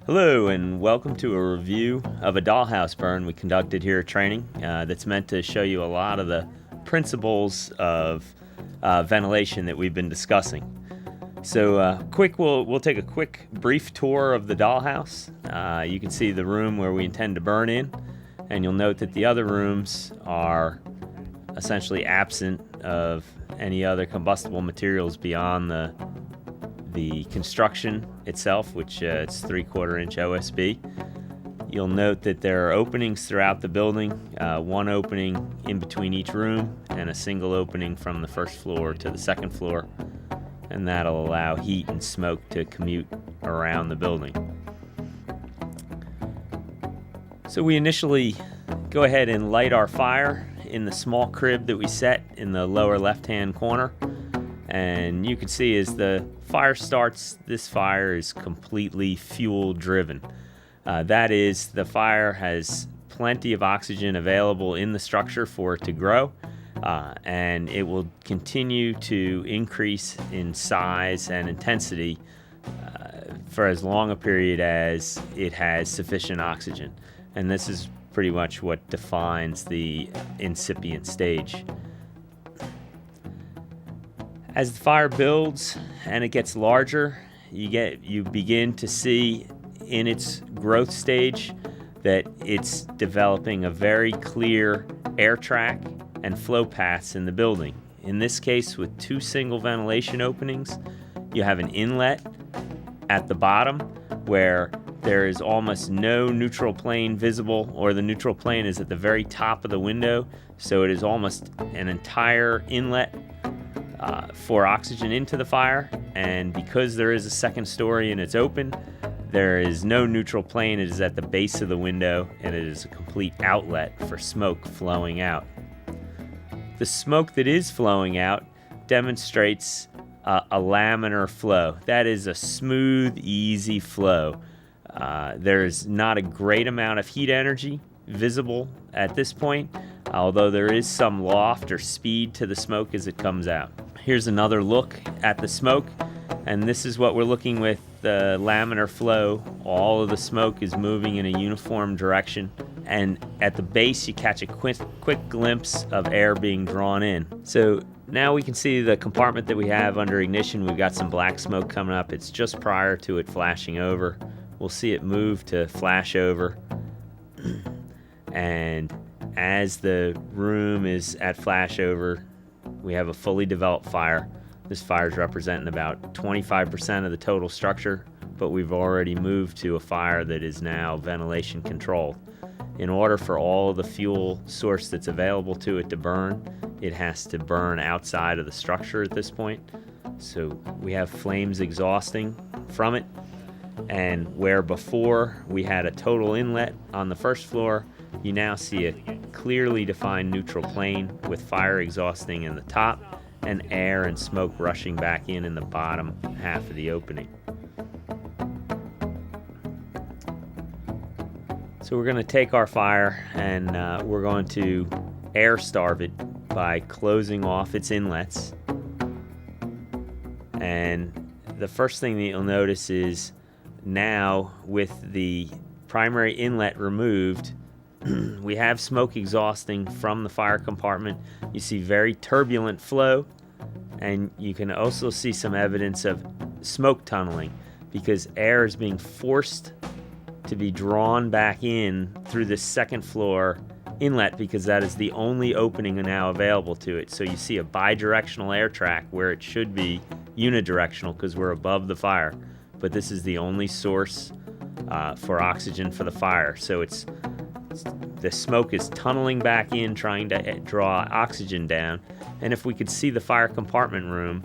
Hello and welcome to a review of a dollhouse burn we conducted here at training that's meant to show you a lot of the principles of ventilation that we've been discussing. So we'll take a quick brief tour of the dollhouse. You can see the room where we intend to burn in, and you'll note that the other rooms are essentially absent of any other combustible materials beyond the construction itself, which it's 3/4 inch OSB. You'll note that there are openings throughout the building, one opening in between each room and a single opening from the first floor to the second floor, and that'll allow heat and smoke to commute around the building. So we initially go ahead and light our fire in the small crib that we set in the lower left-hand corner. And you can see as the fire starts, this fire is completely fuel driven. That is, the fire has plenty of oxygen available in the structure for it to grow, and it will continue to increase in size and intensity for as long a period as it has sufficient oxygen. And this is pretty much what defines the incipient stage. As the fire builds and it gets larger, you begin to see in its growth stage that it's developing a very clear air track and flow paths in the building. In this case, with two single ventilation openings, you have an inlet at the bottom where there is almost no neutral plane visible, or the neutral plane is at the very top of the window, so it is almost an entire inlet for oxygen into the fire. And because there is a second story and it's open, there is no neutral plane. It is at the base of the window, and it is a complete outlet for smoke flowing out. The smoke that is flowing out demonstrates a laminar flow. That is a smooth, easy flow. There's not a great amount of heat energy visible at this point, although there is some loft or speed to the smoke as it comes out. Here's another look at the smoke, and this is what we're looking with the laminar flow. All of the smoke is moving in a uniform direction, and at the base you catch a quick glimpse of air being drawn in. So now we can see the compartment that we have under ignition. We've got some black smoke coming up. It's just prior to it flashing over. We'll see it move to flash over, and as the room is at flashover, we have a fully developed fire. This fire is representing about 25% of the total structure, but we've already moved to a fire that is now ventilation controlled. In order for all the fuel source that's available to it to burn, it has to burn outside of the structure at this point. So we have flames exhausting from it, and where before we had a total inlet on the first floor, you now see a clearly defined neutral plane with fire exhausting in the top and air and smoke rushing back in the bottom half of the opening. So we're going to take our fire and we're going to air starve it by closing off its inlets. And the first thing that you'll notice is now, with the primary inlet removed, we have smoke exhausting from the fire compartment. You see very turbulent flow, and you can also see some evidence of smoke tunneling because air is being forced to be drawn back in through the second floor inlet, because that is the only opening now available to it. So you see a bidirectional air track where it should be unidirectional because we're above the fire, but this is the only source for oxygen for the fire. So the smoke is tunneling back in, trying to draw oxygen down. And if we could see the fire compartment room,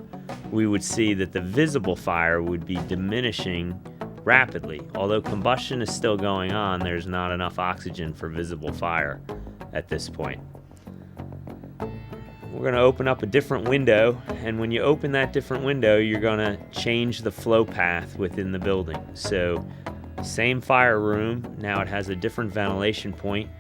we would see that the visible fire would be diminishing rapidly. Although combustion is still going on, there's not enough oxygen for visible fire at this point. We're going to open up a different window, and when you open that different window, you're going to change the flow path within the building. So same fire room, now it has a different ventilation point,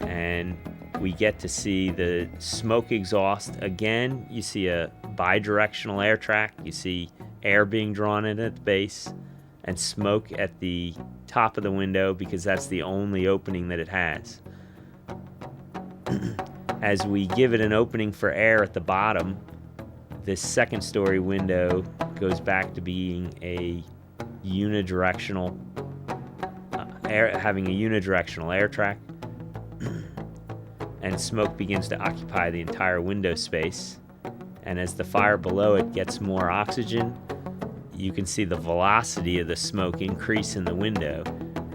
and we get to see the smoke exhaust. Again, you see a bidirectional air track. You see air being drawn in at the base and smoke at the top of the window because that's the only opening that it has. As we give it an opening for air at the bottom, this second story window goes back to being a unidirectional having a unidirectional air track, and smoke begins to occupy the entire window space. And as the fire below it gets more oxygen, you can see the velocity of the smoke increase in the window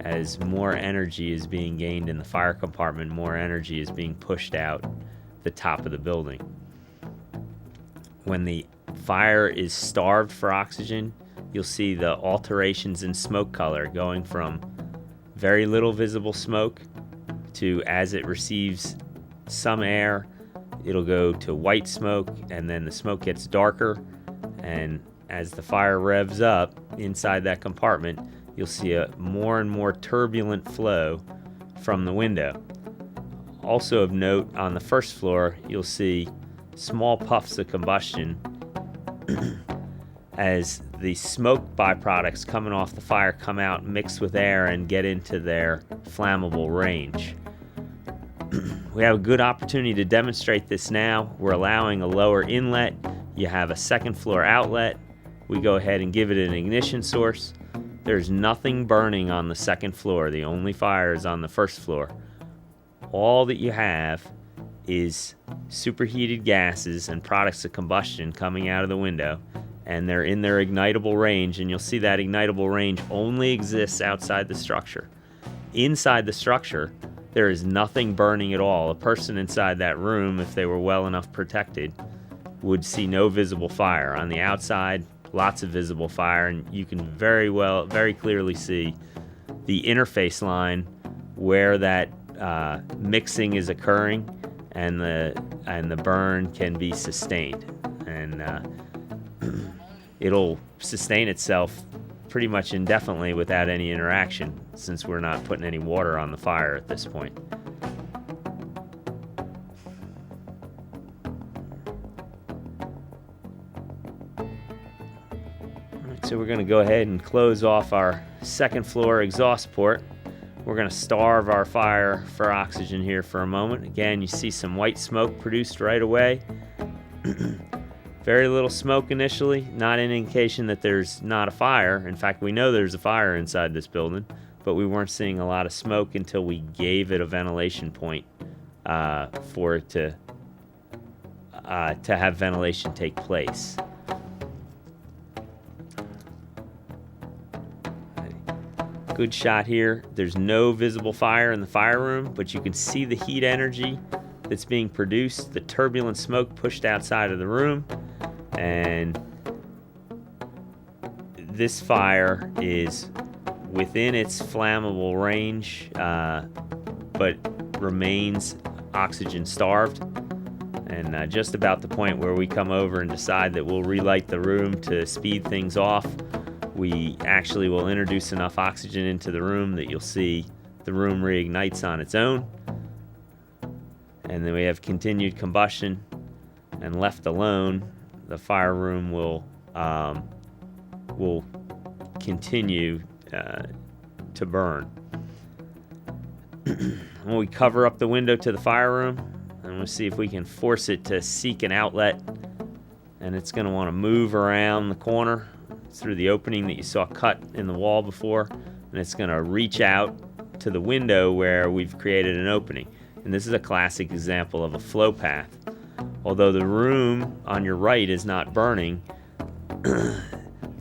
as more energy is being gained in the fire compartment, more energy is being pushed out the top of the building. When the fire is starved for oxygen, you'll see the alterations in smoke color going from very little visible smoke to, as it receives some air, it'll go to white smoke, and then the smoke gets darker, and as the fire revs up inside that compartment, you'll see a more and more turbulent flow from the window. Also of note, on the first floor, you'll see small puffs of combustion as the smoke byproducts coming off the fire come out, mix with air, and get into their flammable range. We have a good opportunity to demonstrate this now. We're allowing a lower inlet. You have a second floor outlet. We go ahead and give it an ignition source. There's nothing burning on the second floor. The only fire is on the first floor. All that you have is superheated gases and products of combustion coming out of the window, and they're in their ignitable range, and you'll see that ignitable range only exists outside the structure. Inside the structure, there is nothing burning at all. A person inside that room, if they were well enough protected, would see no visible fire. On the outside, lots of visible fire, and you can very clearly see the interface line where that mixing is occurring, and the burn can be sustained, and it'll sustain itself pretty much indefinitely without any interaction, since we're not putting any water on the fire at this point. Alright, so we're going to go ahead and close off our second floor exhaust port. We're going to starve our fire for oxygen here for a moment. Again, you see some white smoke produced right away. Very little smoke initially, not an indication that there's not a fire. In fact, we know there's a fire inside this building, but we weren't seeing a lot of smoke until we gave it a ventilation point for it to have ventilation take place. Good shot here. There's no visible fire in the fire room, but you can see the heat energy that's being produced, the turbulent smoke pushed outside of the room, and this fire is within its flammable range, but remains oxygen starved, and just about the point where we come over and decide that we'll relight the room to speed things off. We actually will introduce enough oxygen into the room that you'll see the room reignites on its own. And then we have continued combustion, and left alone, the fire room will continue to burn. When we cover up the window to the fire room, and we'll see if we can force it to seek an outlet, and it's going to want to move around the corner through the opening that you saw cut in the wall before, and it's going to reach out to the window where we've created an opening. And this is a classic example of a flow path. Although the room on your right is not burning,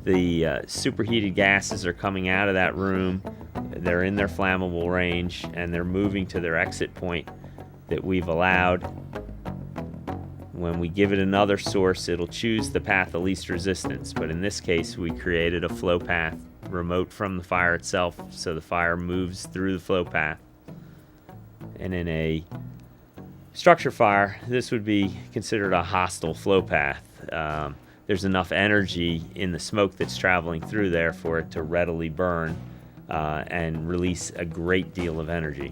the superheated gases are coming out of that room. They're in their flammable range, and they're moving to their exit point that we've allowed. When we give it another source, it'll choose the path of least resistance. But in this case, we created a flow path remote from the fire itself, so the fire moves through the flow path. And in a structure fire, this would be considered a hostile flow path. There's enough energy in the smoke that's traveling through there for it to readily burn and release a great deal of energy.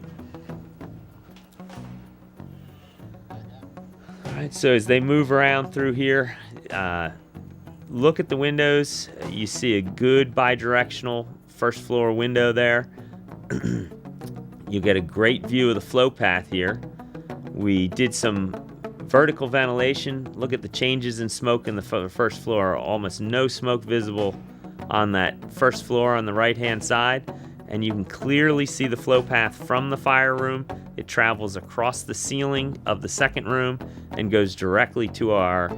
All right, so as they move around through here, look at the windows. You see a good bidirectional first floor window there. You get a great view of the flow path here. We did some vertical ventilation. Look at the changes in smoke in the first floor. Almost no smoke visible on that first floor on the right-hand side. And you can clearly see the flow path from the fire room. It travels across the ceiling of the second room and goes directly to our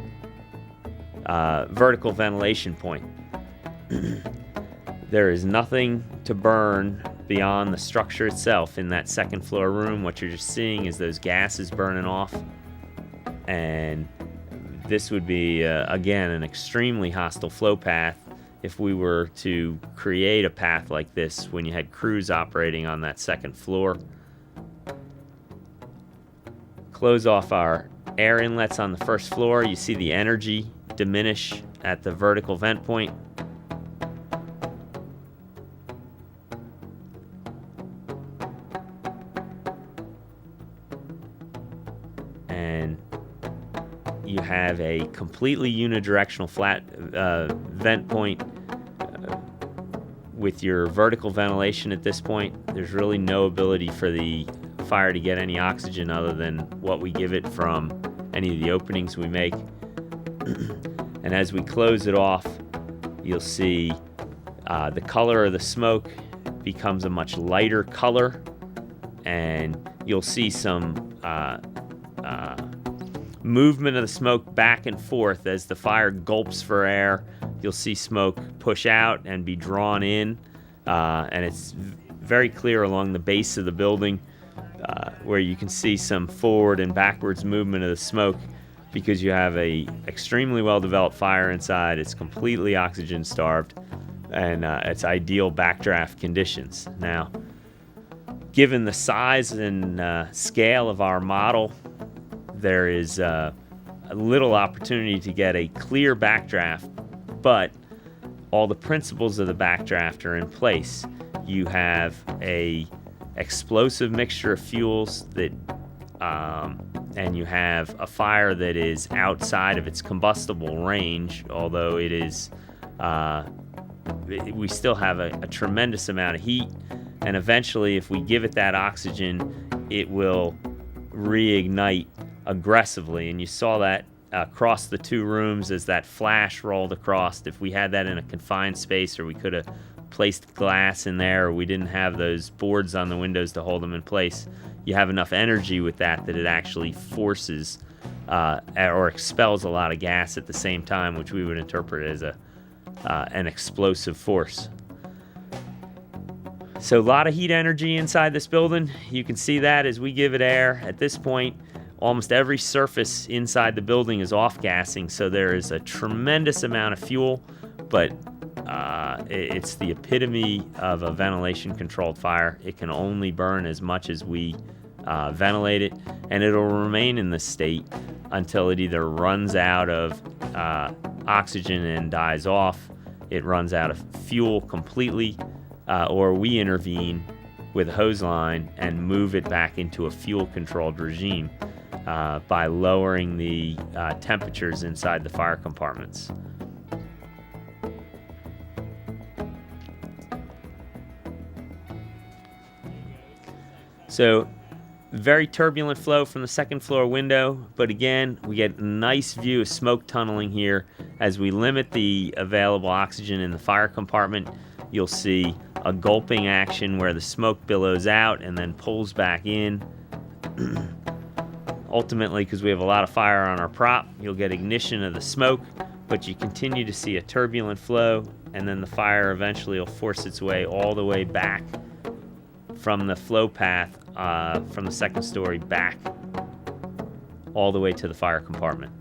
vertical ventilation point. There is nothing to burn beyond the structure itself in that second floor room. What you're just seeing is those gases burning off. And this would be, again, an extremely hostile flow path if we were to create a path like this when you had crews operating on that second floor. Close off our air inlets on the first floor. You see the energy diminish at the vertical vent point. And you have a completely unidirectional flat vent point with your vertical ventilation at this point. There's really no ability for the fire to get any oxygen other than what we give it from any of the openings we make. And as we close it off, you'll see the color of the smoke becomes a much lighter color, and you'll see some movement of the smoke back and forth as the fire gulps for air. You'll see smoke push out and be drawn in, and it's very clear along the base of the building where you can see some forward and backwards movement of the smoke because you have a extremely well-developed fire inside. It's completely oxygen starved, and it's ideal backdraft conditions. Now, given the size and scale of our model, there is a little opportunity to get a clear backdraft, but all the principles of the backdraft are in place. You have a explosive mixture of fuels that, and you have a fire that is outside of its combustible range, although it is, we still have a tremendous amount of heat, and eventually if we give it that oxygen, it will reignite aggressively. And you saw that across the two rooms as that flash rolled across. If we had that in a confined space, or we could have placed glass in there, or we didn't have those boards on the windows to hold them in place, you have enough energy with that it actually forces or expels a lot of gas at the same time, which we would interpret as an explosive force. So a lot of heat energy inside this building. You can see that as we give it air. At this point, almost every surface inside the building is off-gassing, so there is a tremendous amount of fuel, but it's the epitome of a ventilation-controlled fire. It can only burn as much as we ventilate it, and it'll remain in this state until it either runs out of oxygen and dies off, it runs out of fuel completely, or we intervene with a hose line and move it back into a fuel-controlled regime by lowering the temperatures inside the fire compartments. So, very turbulent flow from the second floor window, but again, we get a nice view of smoke tunneling here. As we limit the available oxygen in the fire compartment, you'll see a gulping action where the smoke billows out and then pulls back in. Ultimately, because we have a lot of fire on our prop, you'll get ignition of the smoke, but you continue to see a turbulent flow, and then the fire eventually will force its way all the way back from the flow path from the second story back all the way to the fire compartment.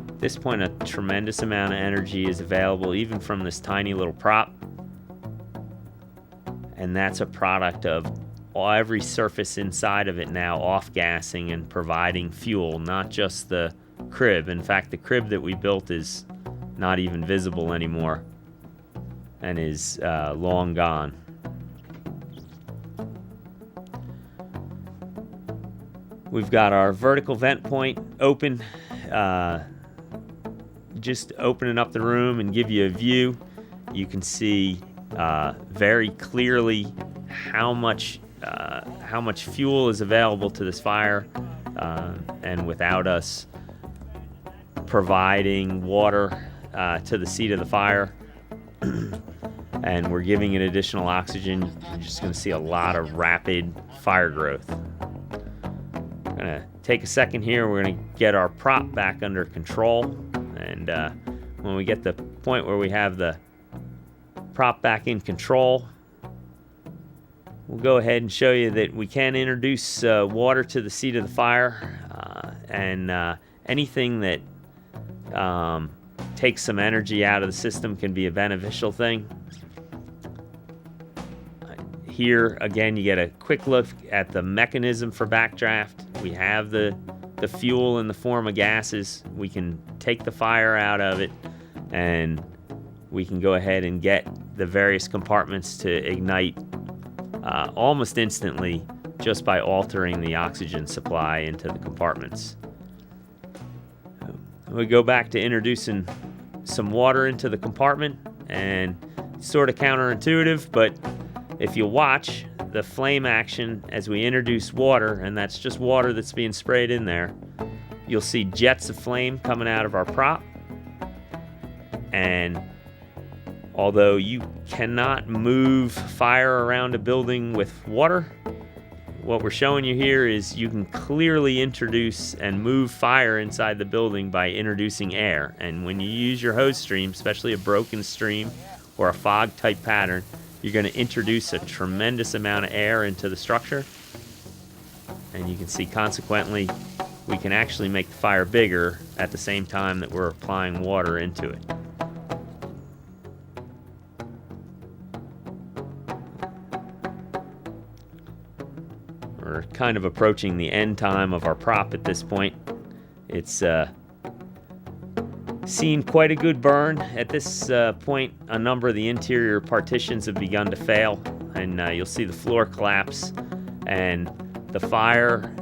At this point, a tremendous amount of energy is available even from this tiny little prop, and that's a product of every surface inside of it now off-gassing and providing fuel, not just the crib. In fact, the crib that we built is not even visible anymore and is long gone. We've got our vertical vent point open, just opening up the room and give you a view. You can see very clearly how much fuel is available to this fire, and without us providing water to the seat of the fire, and we're giving it additional oxygen, you're just going to see a lot of rapid fire growth. I'm going to take a second here. We're going to get our prop back under control, and when we get the point where we have the prop back in control, we'll go ahead and show you that we can introduce water to the seat of the fire, and anything that takes some energy out of the system can be a beneficial thing. Here again, you get a quick look at the mechanism for backdraft. We have the fuel in the form of gases. We can take the fire out of it, and we can go ahead and get the various compartments to ignite almost instantly just by altering the oxygen supply into the compartments. We go back to introducing some water into the compartment, and it's sort of counterintuitive, but if you watch the flame action as we introduce water, and that's just water that's being sprayed in there, you'll see jets of flame coming out of our prop. And although you cannot move fire around a building with water, what we're showing you here is you can clearly introduce and move fire inside the building by introducing air. And when you use your hose stream, especially a broken stream or a fog type pattern, you're going to introduce a tremendous amount of air into the structure. And you can see, consequently, we can actually make the fire bigger at the same time that we're applying water into it. We're kind of approaching the end time of our prop at this point. It's seen quite a good burn. At this point, a number of the interior partitions have begun to fail, and you'll see the floor collapse, and the fire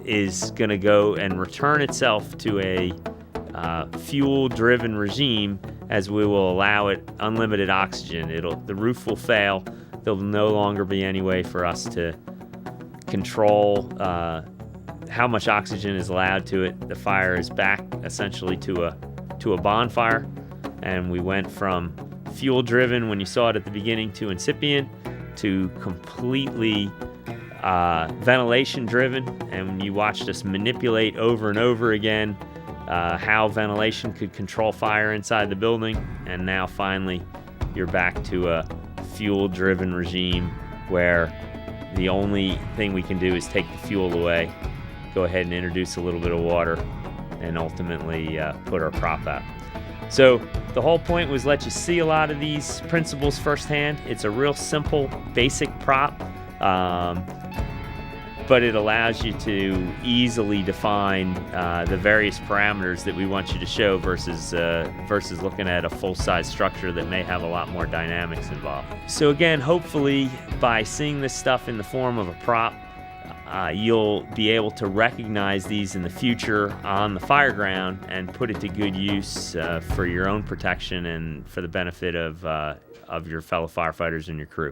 is going to go and return itself to a fuel-driven regime as we will allow it unlimited oxygen. The roof will fail. There'll no longer be any way for us to control how much oxygen is allowed to it. The fire is back essentially to a bonfire, and we went from fuel driven when you saw it at the beginning to incipient to completely ventilation driven. And when you watched us manipulate over and over again how ventilation could control fire inside the building, and now finally you're back to a fuel driven regime where the only thing we can do is take the fuel away, go ahead and introduce a little bit of water, and ultimately put our prop out. So the whole point was let you see a lot of these principles firsthand. It's a real simple, basic prop, but it allows you to easily define the various parameters that we want you to show versus looking at a full-size structure that may have a lot more dynamics involved. So again, hopefully by seeing this stuff in the form of a prop, you'll be able to recognize these in the future on the fire ground and put it to good use for your own protection and for the benefit of your fellow firefighters and your crew.